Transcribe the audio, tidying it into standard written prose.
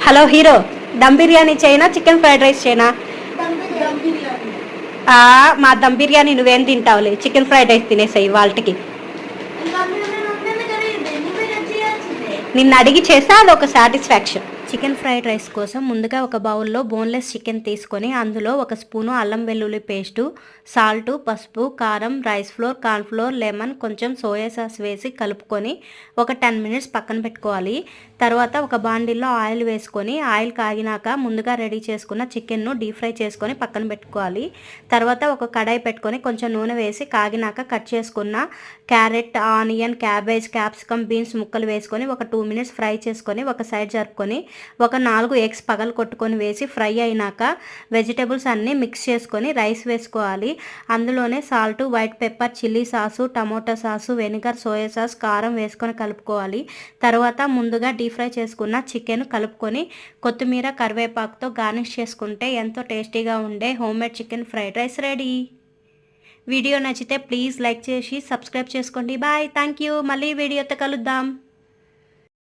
Hello hero, dum biryani చేయనా chicken fried rice చేయనా? మా దమ్ బిర్యానీ నువ్వేం తింటావులే, చికెన్ ఫ్రైడ్ రైస్ తినేసాయి వాళ్ళకి. నిన్ను అడిగి చేస్తా, అది ఒక సాటిస్ఫాక్షన్. చికెన్ ఫ్రైడ్ రైస్ కోసం ముందుగా ఒక బౌల్లో బోన్లెస్ చికెన్ తీసుకొని అందులో ఒక స్పూను అల్లం వెల్లుల్లి పేస్టు, సాల్టు, పసుపు, కారం, రైస్ ఫ్లోర్, కార్న్ఫ్లోర్, లెమన్, కొంచెం సోయా సాస్ వేసి కలుపుకొని ఒక 10 మినిట్స్ పక్కన పెట్టుకోవాలి. తర్వాత ఒక బాండిల్లో ఆయిల్ వేసుకొని ఆయిల్ కాగినాక ముందుగా రెడీ చేసుకున్న చికెన్ను డీప్ ఫ్రై చేసుకొని పక్కన పెట్టుకోవాలి. తర్వాత ఒక కడాయి పెట్టుకొని కొంచెం నూనె వేసి కాగినాక కట్ చేసుకున్న carrot, onion, cabbage, capsicum, beans ముక్కలు వేసుకొని ఒక 2 మినిట్స్ ఫ్రై చేసుకొని ఒక సైడ్ జరుపుకొని ఒక 4 ఎగ్స్ పగలు కొట్టుకొని వేసి ఫ్రై అయినాక వెజిటేబుల్స్ అన్నీ మిక్స్ చేసుకొని రైస్ వేసుకోవాలి. అందులోనే salt, white pepper, chilli sauce, tomato sauce, vinegar, soya sauce, కారం వేసుకొని కలుపుకోవాలి. తర్వాత ముందుగా డీప్ ఫ్రై చేసుకున్న చికెన్ కలుపుకొని కొత్తిమీర, కరివేపాకుతో గార్నిష్ చేసుకుంటే ఎంతో టేస్టీగా ఉండే homemade chicken fried rice ready. Video నచ్చితే ప్లీజ్ లైక్ చేసి సబ్స్క్రైబ్ చేసుకోండి. Bye, thank you. మళ్ళీ వీడియోతో కలుద్దాం.